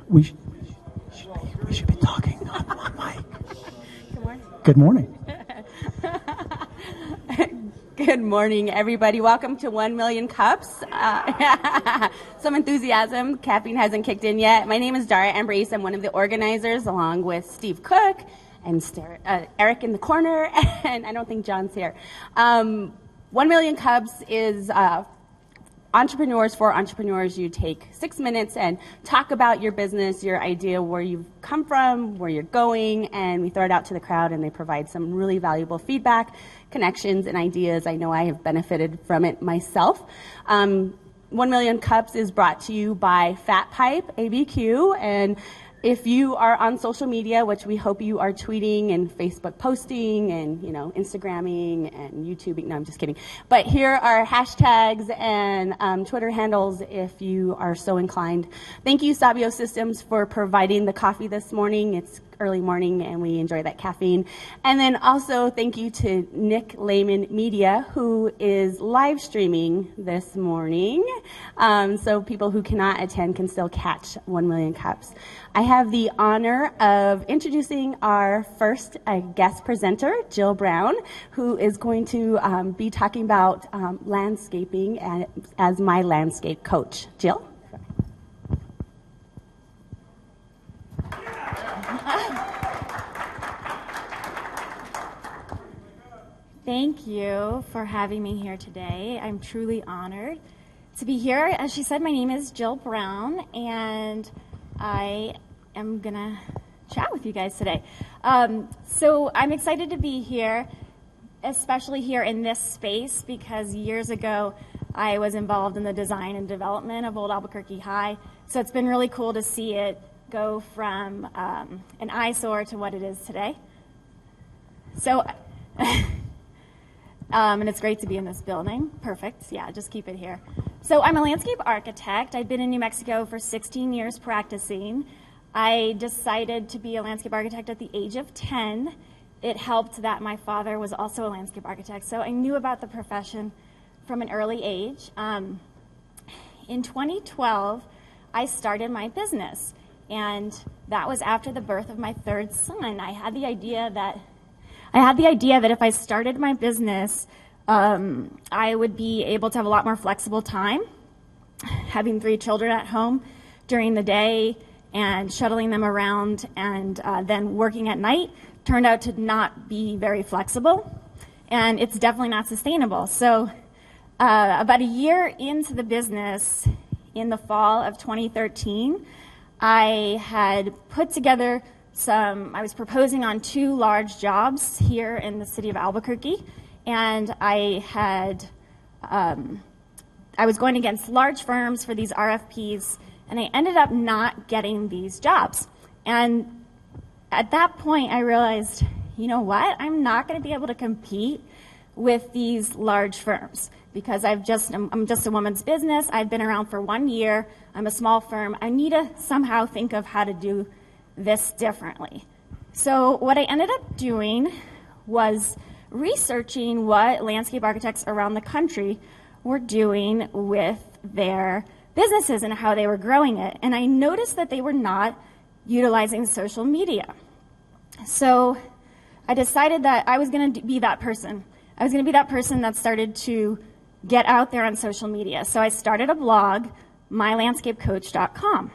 We should be talking on mic. Good morning. Good morning, everybody. Welcome to 1 Million Cups. Some enthusiasm. Caffeine hasn't kicked in yet. My name is Dara Ambrose. I'm one of the organizers, along with Steve Cook and Eric in the corner, and I don't think John's here. 1 Million Cups is entrepreneurs for entrepreneurs. You take 6 minutes and talk about your business, your idea, where you've come from, where you're going, and we throw it out to the crowd, and they provide some really valuable feedback, connections, and ideas. I know I have benefited from it myself. 1 Million Cups is brought to you by Fat Pipe ABQ, and if you are on social media, which we hope you are tweeting and Facebook posting and, Instagramming and YouTubing. No, I'm just kidding. But here are hashtags and Twitter handles if you are so inclined. Thank you, Sabio Systems, for providing the coffee this morning. It's early morning and we enjoy that caffeine. And then also thank you to Nick Lehman Media, who is live streaming this morning. So people who cannot attend can still catch 1 Million Cups. I have the honor of introducing our first guest presenter, Jill Brown, who is going to be talking about landscaping as my landscape coach. Jill? Thank you for having me here today. I'm truly honored to be here. As she said, my name is Jill Brown, and I am going to chat with you guys today. So I'm excited to be here, especially here in this space, because years ago I was involved in the design and development of Old Albuquerque High. So it's been really cool to see it go from an eyesore to what it is today. So, and it's great to be in this building. Perfect. Yeah, just keep it here. So I'm a landscape architect. I've been in New Mexico for 16 years practicing. I decided to be a landscape architect at the age of 10. It helped that my father was also a landscape architect, so I knew about the profession from an early age. In 2012, I started my business, and that was after the birth of my third son. I had the idea that if I started my business, I would be able to have a lot more flexible time, having 3 children at home during the day and shuttling them around and then working at night turned out to not be very flexible, and it's definitely not sustainable. So about a year into the business, in the fall of 2013, I had put together I was proposing on 2 large jobs here in the city of Albuquerque, and I was going against large firms for these RFPs, and I ended up not getting these jobs. And at that point, I realized, you know what? I'm not going to be able to compete with these large firms because I'm just a woman's business. I've been around for 1 year. I'm a small firm. I need to somehow think of how to do this differently. So what I ended up doing was researching what landscape architects around the country were doing with their businesses and how they were growing it. And I noticed that they were not utilizing social media. So I decided that I was going to be that person. I was going to be that person that started to get out there on social media. So I started a blog, mylandscapecoach.com.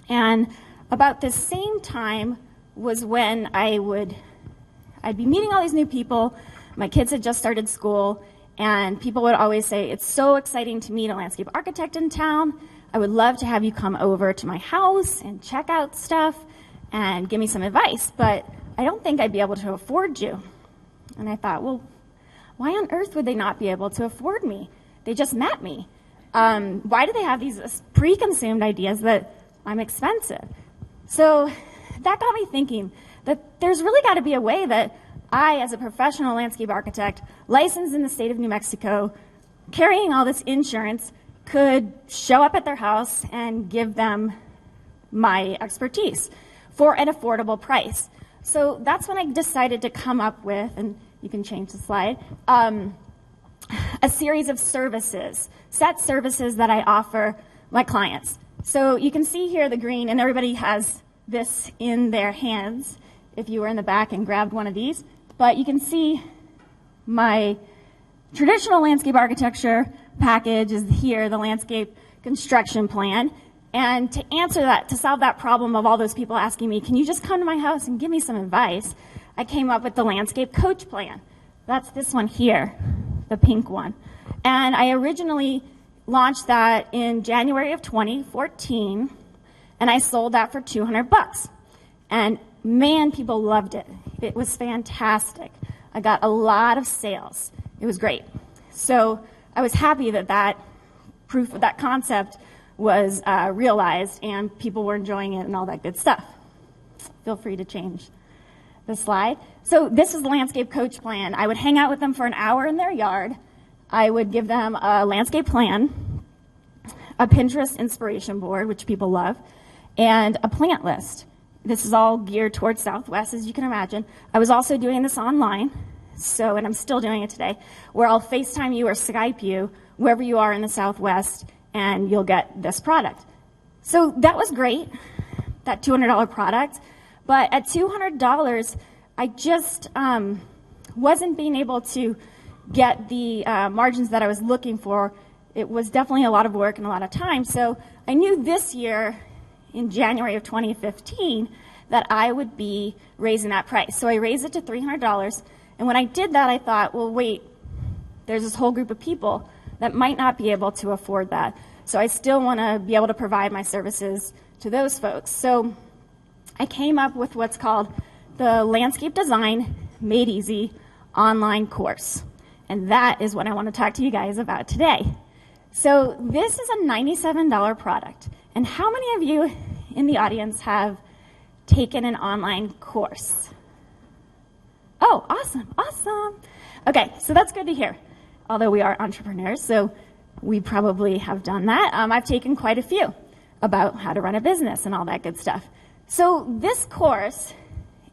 And about the same time was when I'd be meeting all these new people. My kids had just started school, and people would always say, it's so exciting to meet a landscape architect in town. I would love to have you come over to my house and check out stuff and give me some advice, but I don't think I'd be able to afford you. And I thought, well, why on earth would they not be able to afford me? They just met me. Why do they have these preconceived ideas that I'm expensive? So that got me thinking that there's really got to be a way that I, as a professional landscape architect, licensed in the state of New Mexico, carrying all this insurance, could show up at their house and give them my expertise for an affordable price. So that's when I decided to come up with, and you can change the slide, a series of services, set services that I offer my clients. So you can see here the green, and everybody has this in their hands if you were in the back and grabbed one of these. But you can see my traditional landscape architecture package is here, the landscape construction plan. And to answer that, to solve that problem of all those people asking me, can you just come to my house and give me some advice? I came up with the landscape coach plan. That's this one here, the pink one. And I originally launched that in January of 2014, and I sold that for $200. And man, people loved it. It was fantastic. I got a lot of sales. It was great. So I was happy that that proof of that concept was realized and people were enjoying it and all that good stuff. Feel free to change the slide. So this is the landscape coach plan. I would hang out with them for an hour in their yard. I would give them a landscape plan, a Pinterest inspiration board, which people love, and a plant list. This is all geared towards Southwest, as you can imagine. I was also doing this online, and I'm still doing it today, where I'll FaceTime you or Skype you wherever you are in the Southwest, and you'll get this product. So that was great, that $200 product. But at $200, I just wasn't being able to get the margins that I was looking for. It was definitely a lot of work and a lot of time. So I knew this year, in January of 2015, that I would be raising that price. So I raised it to $300. And when I did that, I thought, well, wait, there's this whole group of people that might not be able to afford that. So I still want to be able to provide my services to those folks. So I came up with what's called the Landscape Design Made Easy online course. And that is what I want to talk to you guys about today. So this is a $97 product. And how many of you in the audience have taken an online course? Oh, awesome, awesome. Okay, so that's good to hear. Although we are entrepreneurs, so we probably have done that. I've taken quite a few about how to run a business and all that good stuff. So this course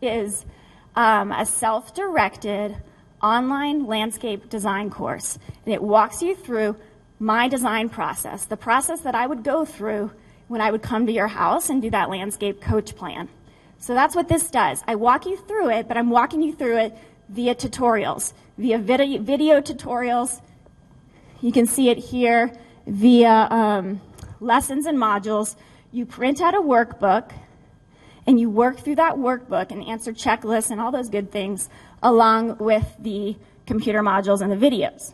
is a self-directed online landscape design course. And it walks you through my design process, the process that I would go through when I would come to your house and do that landscape coach plan. So that's what this does. I walk you through it, but I'm walking you through it via tutorials, via video tutorials. You can see it here via lessons and modules. You print out a workbook, and you work through that workbook and answer checklists and all those good things along with the computer modules and the videos.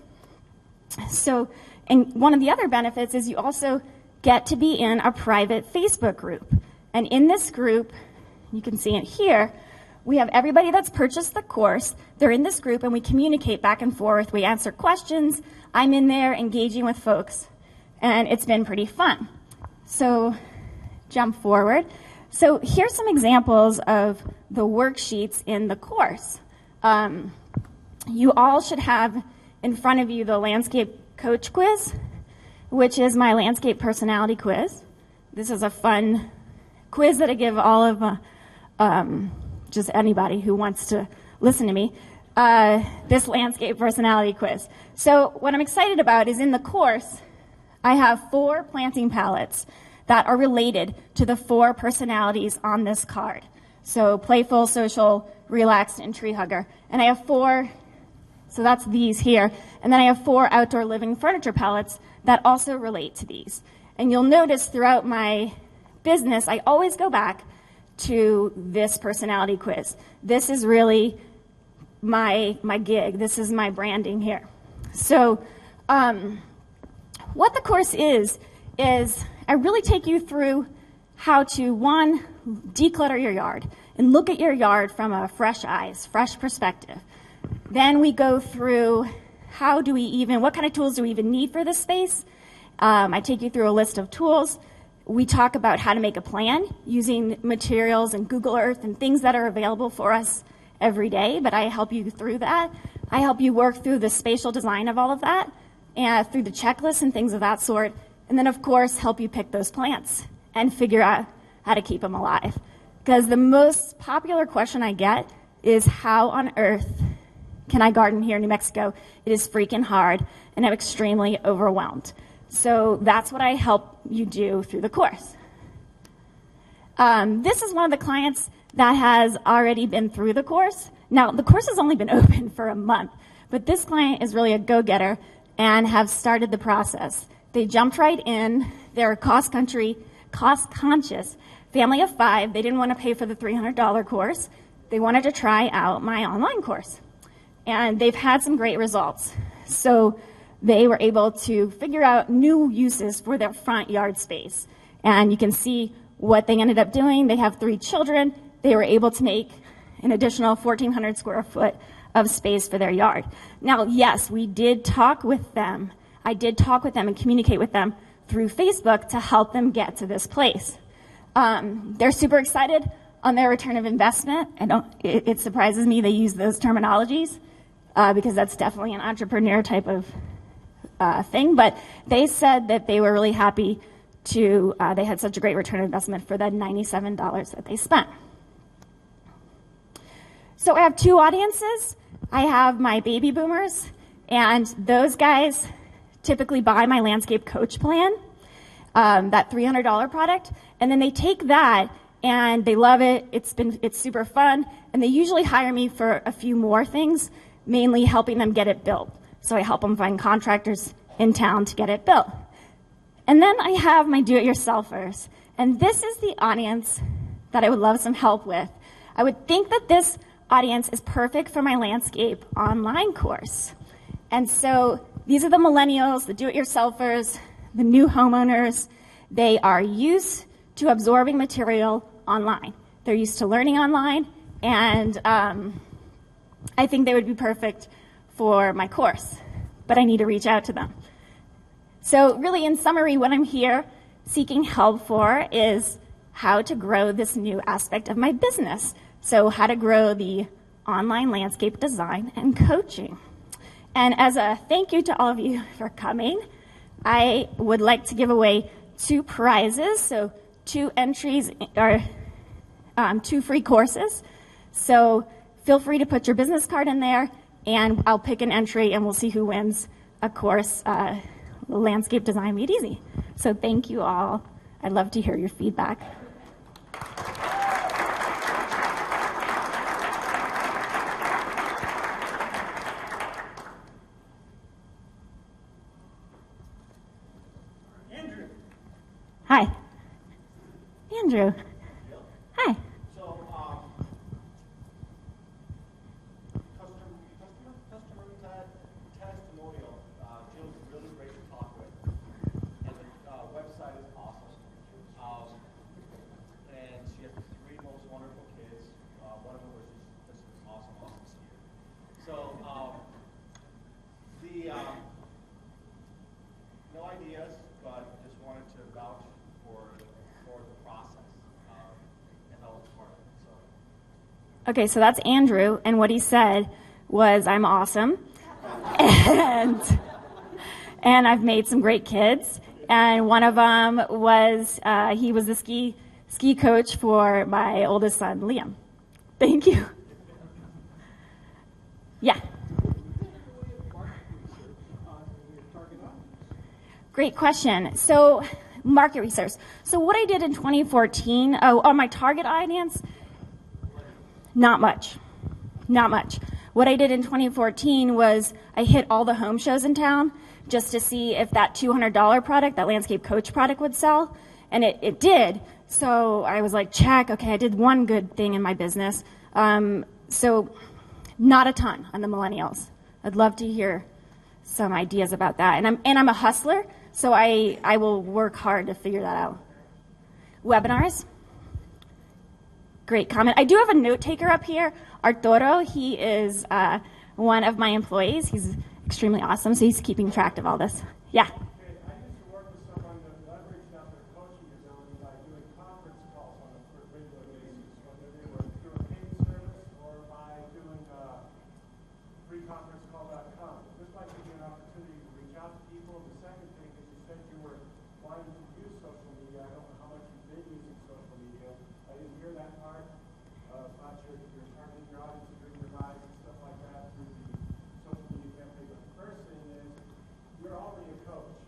So, and one of the other benefits is you also get to be in a private Facebook group. And in this group, you can see it here, we have everybody that's purchased the course. They're in this group, and we communicate back and forth. We answer questions. I'm in there engaging with folks, and it's been pretty fun. So jump forward. So here's some examples of the worksheets in the course. You all should have in front of you the landscape coach quiz, which is my landscape personality quiz. This is a fun quiz that I give all of just anybody who wants to listen to me, this landscape personality quiz. So what I'm excited about is in the course, I have 4 planting palettes that are related to the 4 personalities on this card. So playful, social, relaxed, and tree hugger. And I have 4, so that's these here. And then I have 4 outdoor living furniture palettes that also relate to these. And you'll notice throughout my business, I always go back to this personality quiz. This is really my gig. This is my branding here. So what the course is I really take you through how to, 1, declutter your yard and look at your yard from a fresh eyes, fresh perspective. Then we go through what kind of tools do we even need for this space? I take you through a list of tools. We talk about how to make a plan using materials and Google Earth and things that are available for us every day, but I help you through that. I help you work through the spatial design of all of that and through the checklists and things of that sort. And then, of course, help you pick those plants and figure out how to keep them alive. Because the most popular question I get is, how on earth can I garden here in New Mexico? It is freaking hard, and I'm extremely overwhelmed. So that's what I help you do through the course. This is one of the clients that has already been through the course. Now, the course has only been open for a month, but this client is really a go-getter and have started the process. They jumped right in. They're a cost-conscious family of 5. They didn't want to pay for the $300 course. They wanted to try out my online course. And they've had some great results. So they were able to figure out new uses for their front yard space. And you can see what they ended up doing. They have 3 children. They were able to make an additional 1,400 square foot of space for their yard. Now, yes, we did talk with them. I did talk with them and communicate with them through Facebook to help them get to this place. They're super excited on their return of investment. It surprises me they use those terminologies because that's definitely an entrepreneur type of thing. But they said that they were really happy they had such a great return on investment for the $97 that they spent. So I have 2 audiences. I have my baby boomers, and those guys typically buy my landscape coach plan, that $300 product, and then they take that and they love it. It's super fun, and they usually hire me for a few more things, mainly helping them get it built. So I help them find contractors in town to get it built. And then I have my do-it-yourselfers, and this is the audience that I would love some help with. I would think that this audience is perfect for my landscape online course. And so these are the millennials, the do-it-yourselfers, the new homeowners. They are used to absorbing material online. They're used to learning online, and I think they would be perfect for my course, but I need to reach out to them. So really, in summary, what I'm here seeking help for is how to grow this new aspect of my business. So how to grow the online landscape design and coaching. And as a thank you to all of you for coming, I would like to give away 2 prizes. So 2 entries or 2 free courses. So feel free to put your business card in there, and I'll pick an entry and we'll see who wins a course, Landscape Design Made Easy. So thank you all. I'd love to hear your feedback. Hi. Andrew. Hi. So, customer testimonial. Jill's really great to talk with, and the website is awesome. And she has 3 most wonderful kids. One of them was just awesome skier. So, no ideas, but just wanted to vouch for the process and how it's part of it. So. Okay, so that's Andrew, and what he said was, I'm awesome, and I've made some great kids, and one of them was, he was the ski coach for my oldest son, Liam. Thank you. Yeah. Great question. So, market research. So what I did in 2014, on my target audience, not much. What I did in 2014 was I hit all the home shows in town just to see if that $200 product, that landscape coach product, would sell. And it did. So I was like, check, okay, I did one good thing in my business. So not a ton on the millennials. I'd love to hear some ideas about that. And I'm a hustler, so I will work hard to figure that out. Webinars. Great comment. I do have a note taker up here, Arturo. He is one of my employees. He's extremely awesome, so he's keeping track of all this. Yeah. I used to work with someone that leveraged out their coaching ability by doing conference calls on a regular basis, whether they were through a paid service or by doing freeconferencecall.com. This might give you an opportunity to reach out to people. The second thing is you said you were wanting to use social media. I don't know how much you've been using social media. I didn't hear that part about your targeting your audience, bringing your lives and stuff like that through the social media campaign. But the first thing is you're already a coach.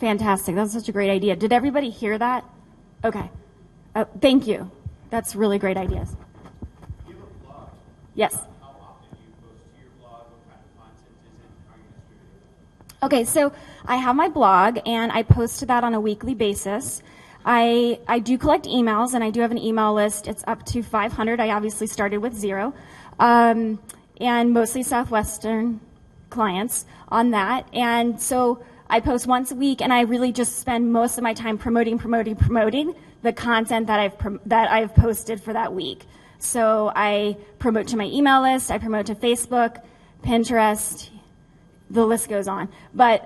Fantastic. That's such a great idea. Did everybody hear that? Okay. Thank you. That's really great ideas. You have a blog. Yes. How often do you post to your blog? What kind of content is it? How are you distributing it? Okay, so I have my blog, and I post to that on a weekly basis. I do collect emails, and I do have an email list. It's up to 500. I obviously started with 0, and mostly Southwestern clients on that. And so I post once a week, and I really just spend most of my time promoting the content that I've posted for that week. So I promote to my email list, I promote to Facebook, Pinterest, the list goes on. But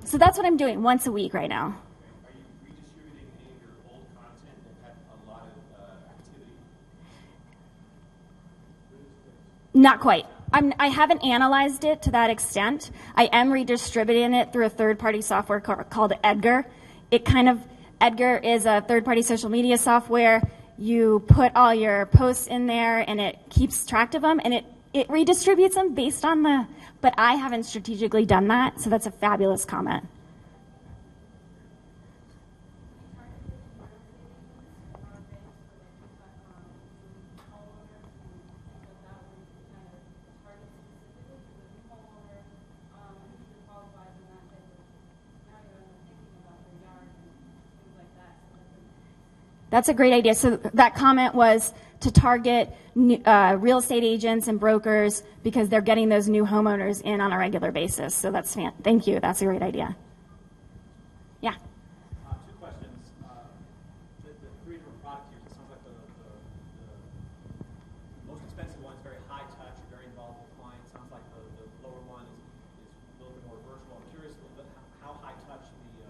so that's what I'm doing once a week right now. Are you redistributing any of your old content that had a lot of activity? Not quite. I haven't analyzed it to that extent. I am redistributing it through a third-party software called Edgar. Edgar is a third-party social media software. You put all your posts in there, and it keeps track of them, and it redistributes them based on but I haven't strategically done that, so that's a fabulous comment. That's a great idea. So that comment was to target real estate agents and brokers because they're getting those new homeowners in on a regular basis. So thank you. That's a great idea. Yeah. Two questions. The three different product tiers, it sounds like the most expensive one is very high touch, very involved with clients. Sounds like the lower one is a little bit more virtual. I'm curious how high touch the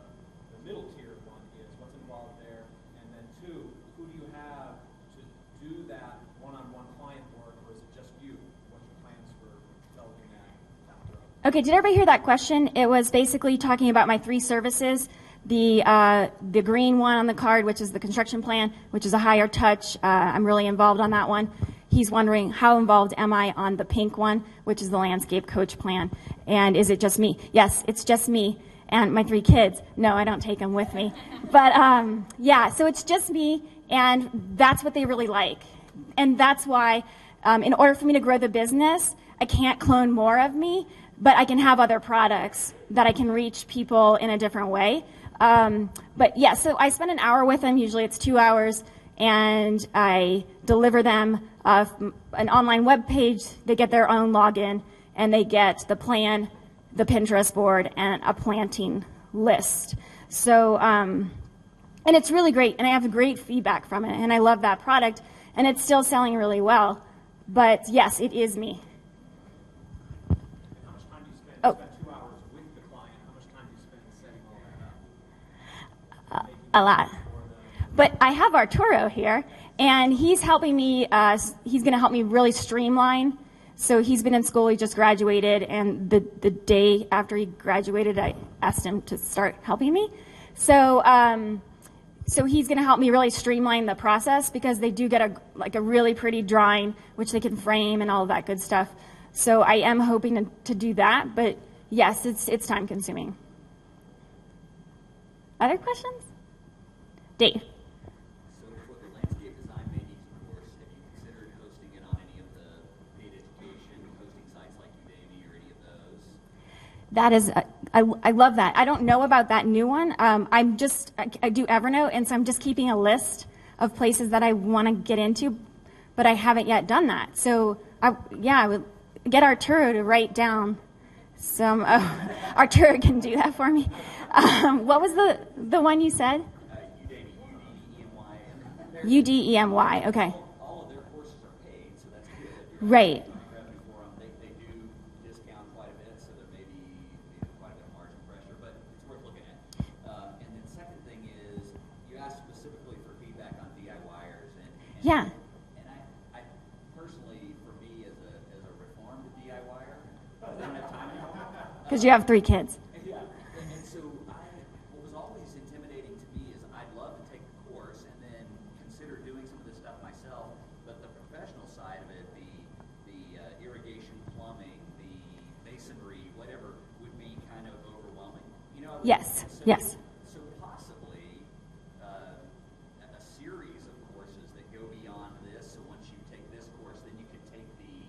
middle tier one is. What's involved there? And then two, who do you have to do that one-on-one client work, or is it just you? What's your plans for developing that down the road? Okay, did everybody hear that question? It was basically talking about my 3 services. The green one on the card, which is the construction plan, which is a higher touch. I'm really involved on that one. He's wondering, how involved am I on the pink one, which is the landscape coach plan? And is it just me? Yes, it's just me and my 3 kids. No, I don't take them with me. But yeah, so it's just me, and that's what they really like. And that's why, in order for me to grow the business, I can't clone more of me, but I can have other products that I can reach people in a different way. But yeah, so I spend an hour with them. Usually it's 2 hours, and I deliver them an online web page. They get their own login, and they get the plan, the Pinterest board, and a planting list. So, and it's really great, and I have great feedback from it, and I love that product, and it's still selling really well. But yes, it is me. And how much time do you spend? You spend 2 hours with the client. How much time do you spend setting all that up? A lot. But I have Arturo here, and he's helping me. He's going to help me really streamline. So he's been in school. He just graduated, and the day after he graduated, I asked him to start helping me. So so he's going to help me really streamline the process, because they do get a really pretty drawing, which they can frame and all of that good stuff. So I am hoping to do that. But yes, it's time consuming. Other questions? Dave. So for the landscape design maintenance course, have you considered hosting it on any of the paid education hosting sites like Udemy or any of those? That is, I love that. I don't know about that new one. I do Evernote, and so I'm just keeping a list of places that I want to get into, but I haven't yet done that. So I would get Arturo to write down some. Arturo can do that for me. What was the one you said? Udemy, U-D-E-M-Y. U-D-E-M-Y, okay. All of their courses are paid, so that's good. Right. Revenue for them. They do discount quite a bit, so there may be quite a bit of margin pressure, but it's worth looking at. And then second thing is, you asked specifically for feedback on DIYers. Yeah. And I personally, for me as a reformed DIYer, I don't have time anymore. Because you have 3 kids. Yeah, and so what was always intimidating to me is I'd love to take the course and then consider doing some of this stuff myself, but the professional side of it, the irrigation, plumbing, the masonry, whatever, would be kind of overwhelming. know? Yes, So, yes. So possibly a series of courses that go beyond this. So once you take this course, then you can take the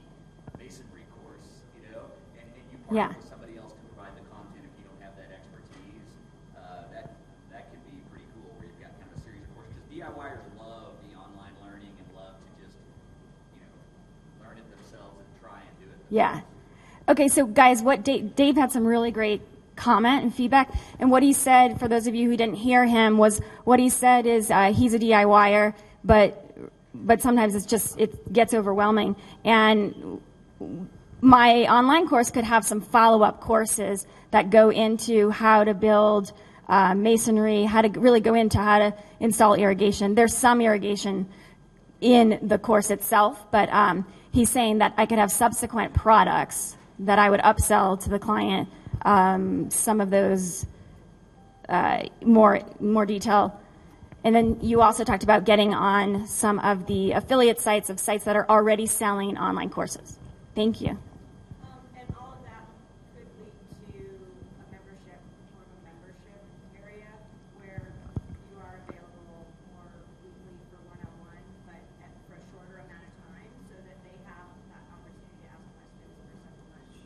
masonry course, you know, and you partner with somebody else to provide the content if you don't have that expertise. That could be pretty cool where you've got kind of a series of courses. Because DIYers love the online learning and love to just, you know, learn it themselves and try and do it themselves. Yeah. Okay, so guys, what Dave had some really great comment and feedback, and what he said, for those of you who didn't hear him, was what he said is he's a DIYer, but sometimes it gets overwhelming, and my online course could have some follow-up courses that go into how to build masonry, how to really go into how to install irrigation. There's some irrigation in the course itself, but he's saying that I could have subsequent products that I would upsell to the client, some of those more detail. And then you also talked about getting on some of the affiliate sites of sites that are already selling online courses. Thank you. And all of that could lead to a membership, more of a membership area where you are available more weekly for one-on-one, but for a shorter amount of time so that they have that opportunity to ask questions for several months.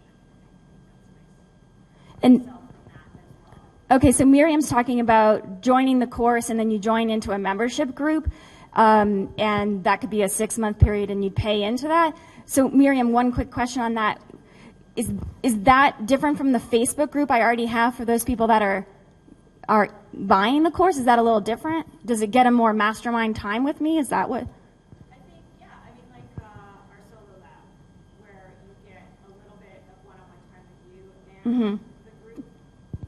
And Sell from that as well. okay, so Miriam's talking about joining the course and then you join into a membership group, and that could be a 6-month period and you'd pay into that. So Miriam, one quick question on that. Is that different from the Facebook group I already have for those people that are buying the course? Is that a little different? Does it get a more mastermind time with me? Is that what? I think, yeah, I mean, like our solo lab, where you get a little bit of one-on-one time with you and the group.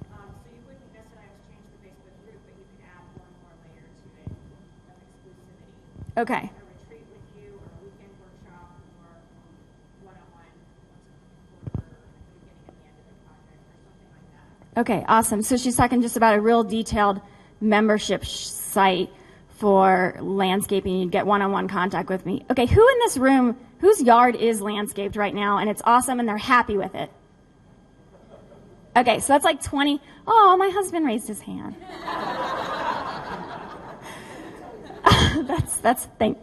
So you wouldn't necessarily have to change the Facebook group, but you could add one more layer to it of exclusivity. Okay. A retreat with you, or a weekend workshop, or one-on-one once a quarter at the beginning and the end of the project, or something like that. Okay, awesome. So she's talking just about a real detailed membership site for landscaping. You'd get one-on-one contact with me. Okay, who in this room, whose yard is landscaped right now and it's awesome and they're happy with it? Okay, so that's like 20. Oh, my husband raised his hand.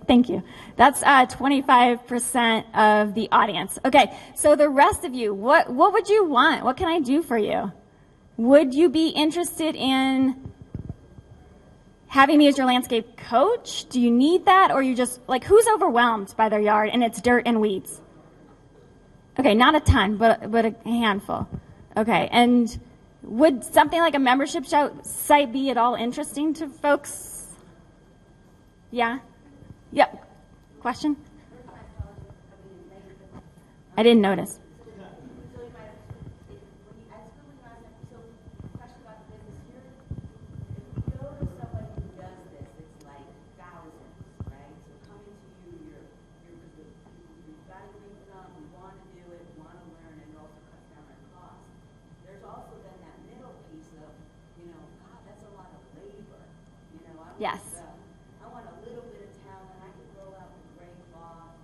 Thank you. That's 25% of the audience. Okay, so the rest of you, what would you want? What can I do for you? Would you be interested in having me as your landscape coach? Do you need that, or you just like, who's overwhelmed by their yard and it's dirt and weeds? Okay, not a ton, but a handful. Okay, and would something like a membership site be at all interesting to folks? Yeah? Yep. Question? I didn't notice. Yes. I want a little bit of talent. I could roll out the great cloth,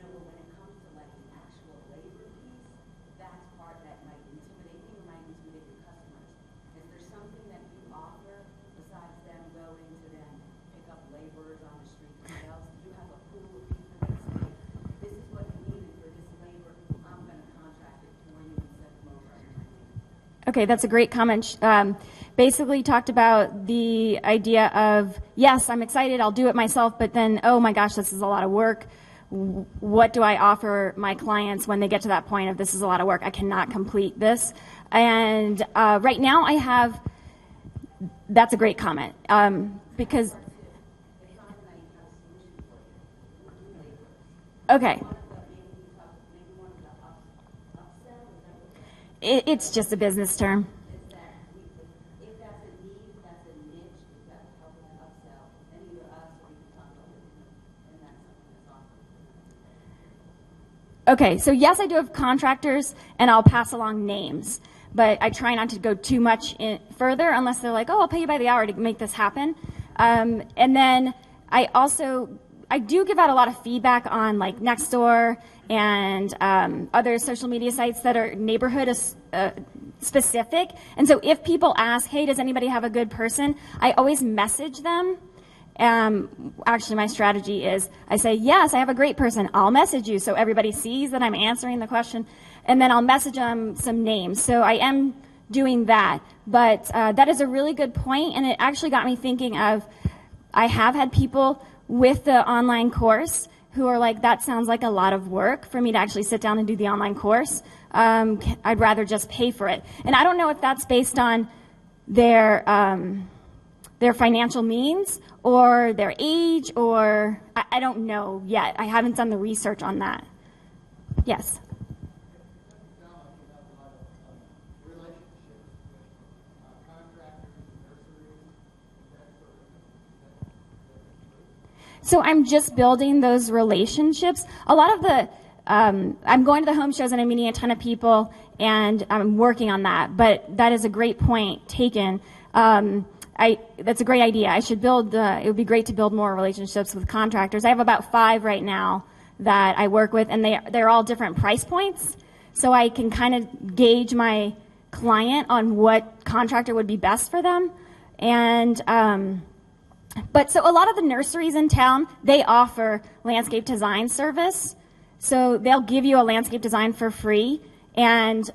but when it comes to like the actual labor piece, that's part that might intimidate me or might intimidate your customers. Is there something that you offer besides them going to then pick up laborers on the street themselves? Do you have a pool of people that say, this is what you needed for this labor, I'm going to contract it for you and send them over under my name? Okay, that's a great comment. Basically talked about the idea of, yes, I'm excited, I'll do it myself, but then, oh my gosh, this is a lot of work. What do I offer my clients when they get to that point of this is a lot of work, I cannot complete this? And right now I have, that's a great comment, because, okay. It's just a business term. Okay, so yes, I do have contractors, and I'll pass along names, but I try not to go too much further unless they're like, oh, I'll pay you by the hour to make this happen. And then I do give out a lot of feedback on like Nextdoor and other social media sites that are neighborhood specific. And so if people ask, hey, does anybody have a good person, I always message them. Actually, my strategy is I say, yes, I have a great person. I'll message you so everybody sees that I'm answering the question, and then I'll message them some names. So I am doing that. But that is a really good point, and it actually got me thinking of, I have had people with the online course who are like, that sounds like a lot of work for me to actually sit down and do the online course. I'd rather just pay for it. And I don't know if that's based on their financial means or their age, or I don't know yet. I haven't done the research on that. Yes. So I'm just building those relationships. A lot of the, I'm going to the home shows and I'm meeting a ton of people, and I'm working on that. But that is a great point taken. That's a great idea. I should build, it would be great to build more relationships with contractors. I have about 5 right now that I work with, and they're all different price points. So I can kind of gauge my client on what contractor would be best for them. And, but so a lot of the nurseries in town, they offer landscape design service. So they'll give you a landscape design for free, and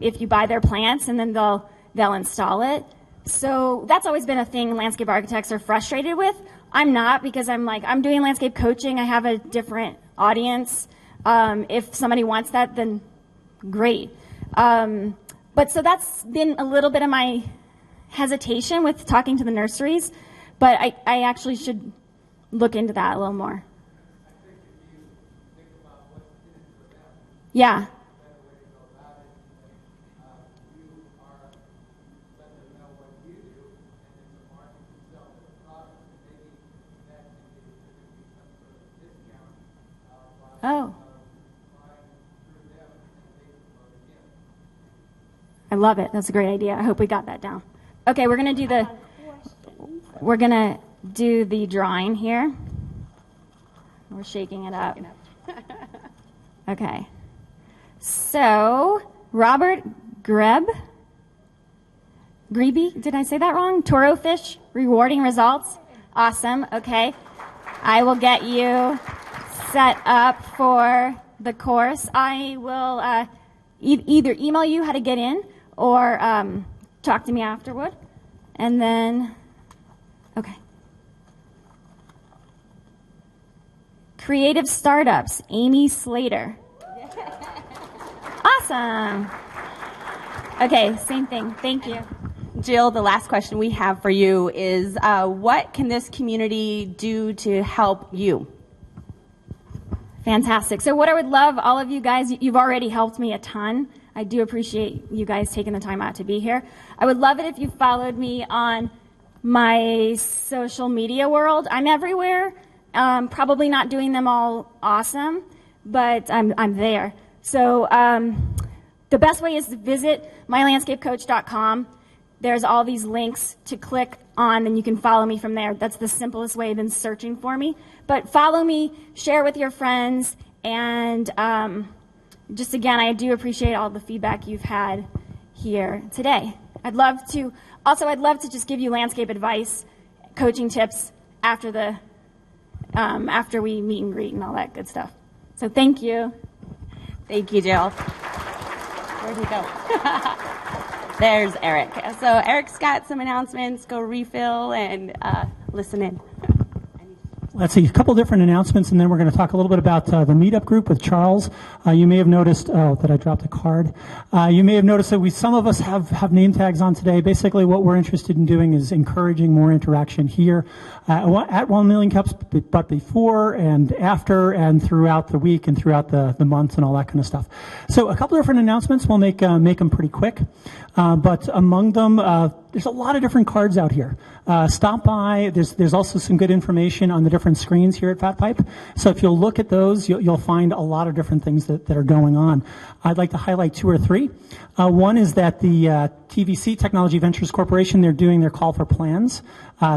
if you buy their plants, and then they'll install it. So that's always been a thing landscape architects are frustrated with. I'm not, because I'm doing landscape coaching. I have a different audience. If somebody wants that, then great. But so that's been a little bit of my hesitation with talking to the nurseries, but I actually should look into that a little more. I think if you think about what's in it for them, Yeah. a better way to go about it. You are letting them know what you do, and it's a market to sell their product. And maybe that can be, there can be some sort of discount by Oh. buying through them, and they can promote again. I love it. That's a great idea. I hope we got that down. Okay, we're going to do the drawing here. We're shaking it up. Okay. So, Robert Grebe, did I say that wrong? Toro fish, rewarding results. Awesome. Okay. I will get you set up for the course. I will either email you how to get in, or talk to me afterward. And then, okay. Creative Startups, Amy Slater. Awesome. Okay, same thing. Thank you. Jill, the last question we have for you is, what can this community do to help you? Fantastic. So what I would love, all of you guys, you've already helped me a ton. I do appreciate you guys taking the time out to be here. I would love it if you followed me on my social media world. I'm everywhere. Probably not doing them all awesome, but I'm there. So the best way is to visit mylandscapecoach.com. There's all these links to click on, and you can follow me from there. That's the simplest way than searching for me. But follow me, share with your friends, and just again, I do appreciate all the feedback you've had here today. I'd love to just give you landscape advice, coaching tips after after we meet and greet and all that good stuff. So thank you. Thank you, Jill. Where'd he go? There's Eric. So Eric's got some announcements. Go refill and listen in. Let's see, a couple different announcements, and then we're going to talk a little bit about the meetup group with Charles. You may have noticed, that I dropped a card. You may have noticed that some of us have name tags on today. Basically, what we're interested in doing is encouraging more interaction here at 1 Million Cups, but before and after and throughout the week and throughout the months and all that kind of stuff. So a couple different announcements. We'll make them pretty quick. But among them, there's a lot of different cards out here. Stop by. There's also some good information on the different screens here at Fat Pipe. So if you'll look at those, you'll find a lot of different things that are going on. I'd like to highlight 2 or 3. One is that the TVC, Technology Ventures Corporation. They're doing their call for plans.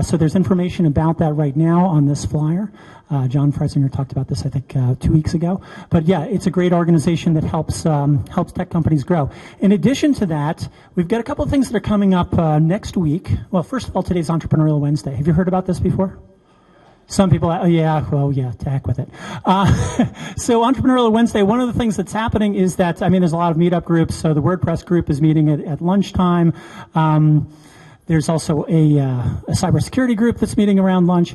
So there's information about that right now on this flyer. John Freisinger talked about this, I think, 2 weeks ago. But yeah, it's a great organization that helps tech companies grow. In addition to that, we've got a couple of things that are coming up next week. Well, first of all, today's Entrepreneurial Wednesday. Have you heard about this before? Some people, to heck with it. So Entrepreneurial Wednesday, one of the things that's happening is that, there's a lot of meetup groups. So the WordPress group is meeting at lunchtime. There's also a cybersecurity group that's meeting around lunch.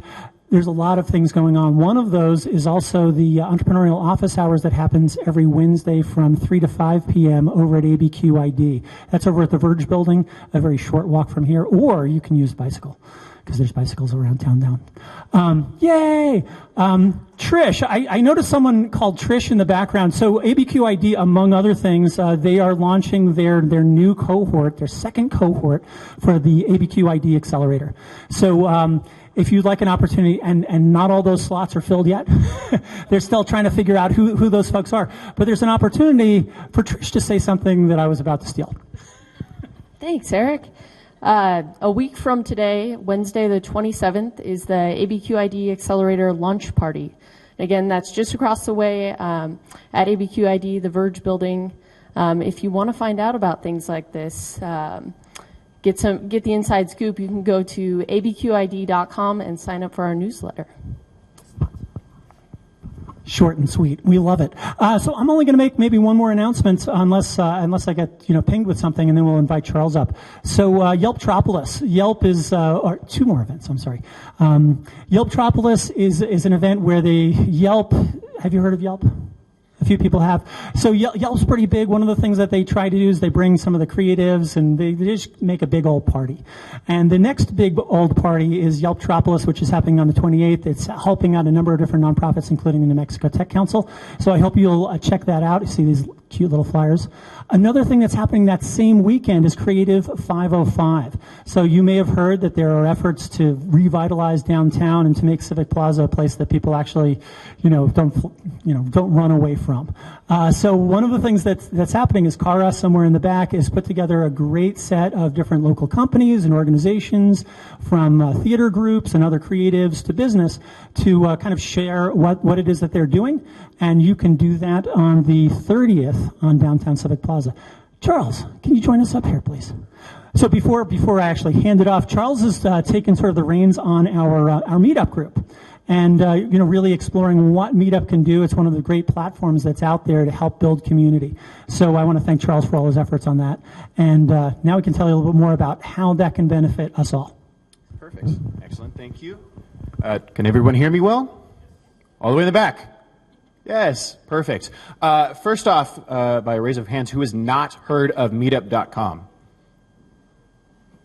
There's a lot of things going on. One of those is also the entrepreneurial office hours that happens every Wednesday from 3 to 5 p.m. over at ABQ ID. That's over at the Verge building, a very short walk from here, or you can use a bicycle, because there's bicycles around town now. Yay! Trish, I noticed someone called Trish in the background. So ABQ ID, among other things, they are launching their new cohort, their second cohort for the ABQ ID Accelerator. So if you'd like an opportunity, and not all those slots are filled yet, they're still trying to figure out who those folks are. But there's an opportunity for Trish to say something that I was about to steal. Thanks, Eric. A week from today, Wednesday the 27th, is the ABQ ID Accelerator launch party. Again, that's just across the way at ABQ ID, the Verge building. If you want to find out about things like this, get the inside scoop, you can go to abqid.com and sign up for our newsletter. Short and sweet. We love it. So I'm only going to make maybe one more announcement unless I get pinged with something, and then we'll invite Charles up. So Yelptropolis. Yelp is or two more events. I'm sorry. Yelptropolis is an event where Yelp. Have you heard of Yelp? A few people have. So Yelp's pretty big. One of the things that they try to do is they bring some of the creatives, and they just make a big old party. And the next big old party is Yelptropolis, which is happening on the 28th. It's helping out a number of different nonprofits, including the New Mexico Tech Council. So I hope you'll check that out. You see these cute little flyers. Another thing that's happening that same weekend is Creative 505. So you may have heard that there are efforts to revitalize downtown and to make Civic Plaza a place that people actually, don't run away from. So one of the things that's happening is Cara, somewhere in the back, has put together a great set of different local companies and organizations, from theater groups and other creatives to business, to kind of share what it is that they're doing. And you can do that on the 30th on downtown Civic Plaza. Charles, can you join us up here, please? So before I actually hand it off, Charles has taken sort of the reins on our meetup group, and really exploring what Meetup can do. It's one of the great platforms that's out there to help build community. So I want to thank Charles for all his efforts on that, and now we can tell you a little bit more about how that can benefit us all. Perfect. Excellent. Thank you. Can everyone hear me well? All the way in the back. Yes, perfect. First off, by a raise of hands, who has not heard of meetup.com?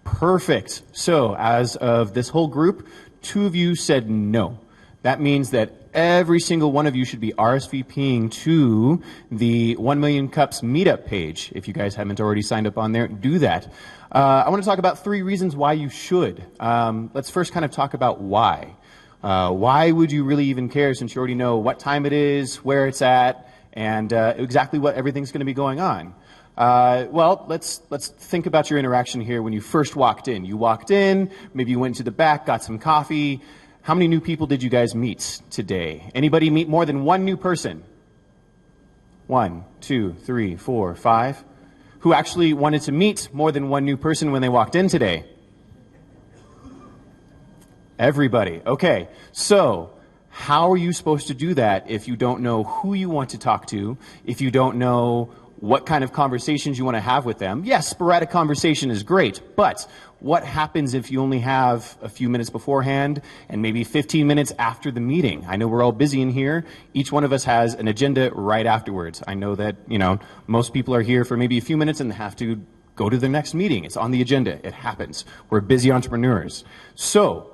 Perfect. So as of this whole group, 2 of you said no. That means that every single one of you should be RSVPing to the 1 Million Cups meetup page. If you guys haven't already signed up on there, do that. I want to talk about 3 reasons why you should. Let's first kind of talk about why. Why would you really even care, since you already know what time it is, where it's at, and exactly what everything's going to be going on? Well, let's think about your interaction here when you first walked in. You walked in, maybe you went to the back, got some coffee. How many new people did you guys meet today? Anybody meet more than one new person? 1, 2, 3, 4, 5. Who actually wanted to meet more than one new person when they walked in today? Everybody. Okay. So how are you supposed to do that if you don't know who you want to talk to, if you don't know what kind of conversations you want to have with them? Yes, sporadic conversation is great, but what happens if you only have a few minutes beforehand and maybe 15 minutes after the meeting? I know we're all busy in here. Each one of us has an agenda right afterwards. I know that, most people are here for maybe a few minutes and have to go to the next meeting. It's on the agenda. It happens. We're busy entrepreneurs. So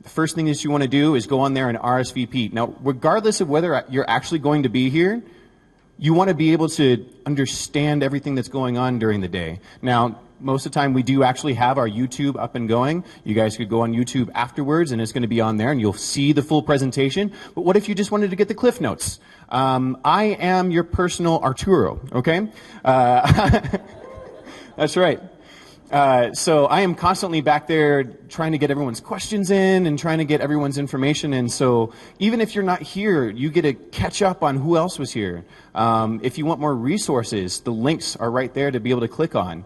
the first thing that you want to do is go on there and RSVP. Now, regardless of whether you're actually going to be here, you want to be able to understand everything that's going on during the day. Now, most of the time we do actually have our YouTube up and going. You guys could go on YouTube afterwards, and it's going to be on there, and you'll see the full presentation. But what if you just wanted to get the cliff notes? I am your personal Arturo, okay? That's right. So I am constantly back there trying to get everyone's questions in and trying to get everyone's information in. So even if you're not here, you get to catch up on who else was here. If you want more resources, the links are right there to be able to click on.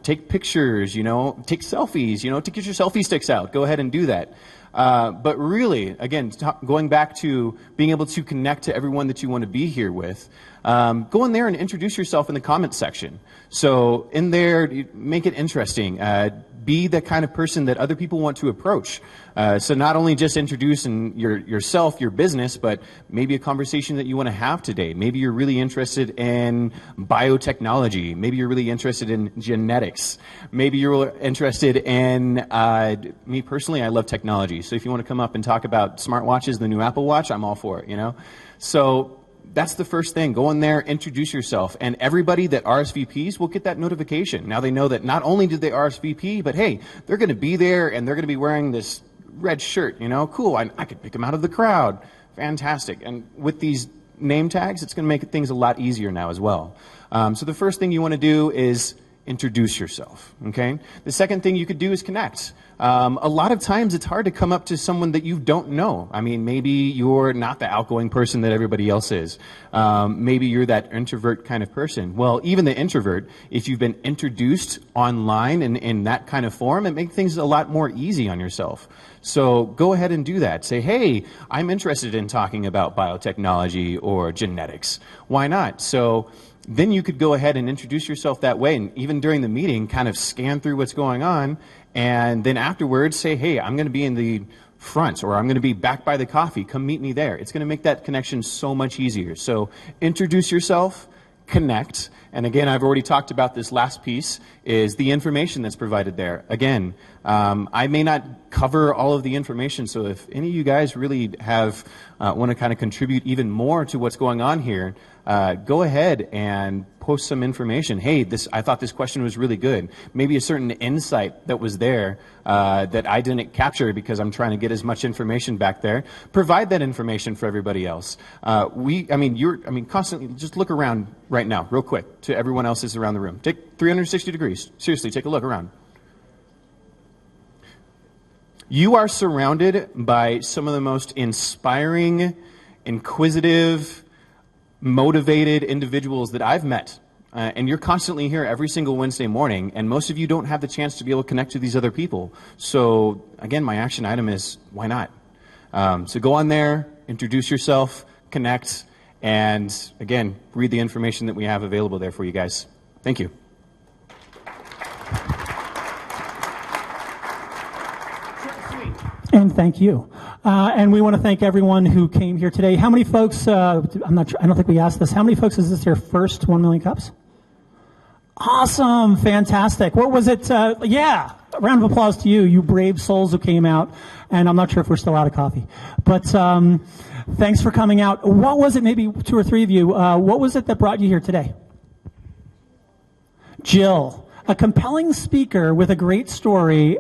Take pictures, take selfies, to get your selfie sticks out. Go ahead and do that. But really, again, going back to being able to connect to everyone that you want to be here with, go in there and introduce yourself in the comments section. So in there, make it interesting. Be the kind of person that other people want to approach. So not only just introducing yourself, your business, but maybe a conversation that you want to have today. Maybe you're really interested in biotechnology. Maybe you're really interested in genetics. Maybe you're interested in, me personally, I love technology. So if you want to come up and talk about smartwatches, the new Apple Watch, I'm all for it, So that's the first thing. Go in there, introduce yourself, and everybody that RSVPs will get that notification. Now they know that not only did they RSVP, but hey, they're going to be there and they're going to be wearing this red shirt, cool, I could pick them out of the crowd. Fantastic. And with these name tags, it's going to make things a lot easier now as well. So the first thing you want to do is introduce yourself, okay? The second thing you could do is connect. A lot of times it's hard to come up to someone that you don't know. I mean, maybe you're not the outgoing person that everybody else is. Maybe you're that introvert kind of person. Well, even the introvert, if you've been introduced online in that kind of form, it makes things a lot more easy on yourself. So go ahead and do that. Say, hey, I'm interested in talking about biotechnology or genetics. Why not? So then you could go ahead and introduce yourself that way, and even during the meeting, kind of scan through what's going on, and then afterwards say, hey, I'm going to be in the front, or I'm going to be back by the coffee. Come meet me there. It's going to make that connection so much easier. So introduce yourself, connect, and again, I've already talked about this last piece, is the information that's provided there. Again, I may not cover all of the information, so if any of you guys really have want to kind of contribute even more to what's going on here, go ahead and post some information. Hey, I thought this question was really good. Maybe a certain insight that was there that I didn't capture because I'm trying to get as much information back there. Provide that information for everybody else. Constantly just look around right now, real quick, to everyone else that's around the room. Take 360 degrees. Seriously, take a look around. You are surrounded by some of the most inspiring, inquisitive, motivated individuals that I've met. And you're constantly here every single Wednesday morning, and most of you don't have the chance to be able to connect to these other people. So again, my action item is, why not? So go on there, introduce yourself, connect, and again, read the information that we have available there for you guys. Thank you. And thank you. And we want to thank everyone who came here today. How many folks, I don't think we asked this, how many folks is this their first 1 million cups? Awesome. Fantastic. What was it? Yeah. A round of applause to you, you brave souls who came out. And I'm not sure if we're still out of coffee. But thanks for coming out. What was it, maybe 2 or 3 of you, what was it that brought you here today? Jill. A compelling speaker with a great story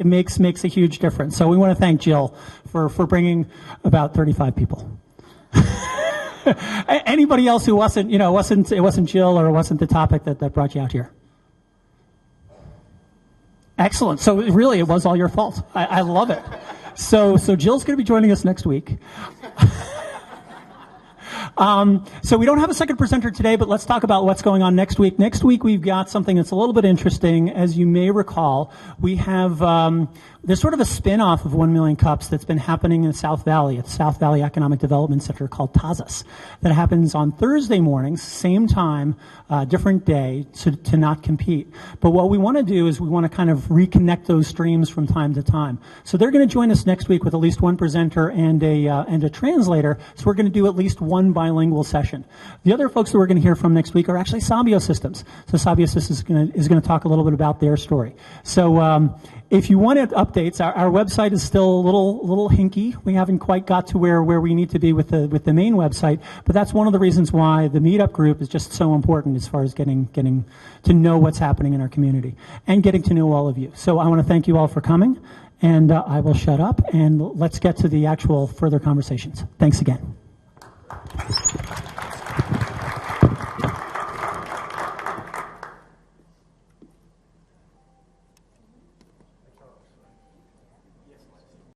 makes a huge difference. So we want to thank Jill for bringing about 35 people. Anybody else who wasn't Jill or it wasn't the topic that brought you out here? Excellent. So really, it was all your fault. I love it. So Jill's going to be joining us next week. So we don't have a second presenter today, but let's talk about what's going on next week. Next week, we've got something that's a little bit interesting. As you may recall, we have, there's sort of a spin-off of 1 Million Cups that's been happening in the South Valley, at the South Valley Economic Development Center called TAZAS. That happens on Thursday mornings, same time, different day, to not compete. But what we want to do is we want to kind of reconnect those streams from time to time. So they're going to join us next week with at least one presenter and a translator. So we're going to do at least one bilingual session. The other folks that we're going to hear from next week are actually Sabio Systems. So Sabio Systems is going to talk a little bit about their story. So if you wanted updates, our website is still a little hinky. We haven't quite got to where we need to be with the main website, but that's one of the reasons why the meetup group is just so important as far as getting to know what's happening in our community and getting to know all of you. So I want to thank you all for coming, and I will shut up and let's get to the actual further conversations. Thanks again.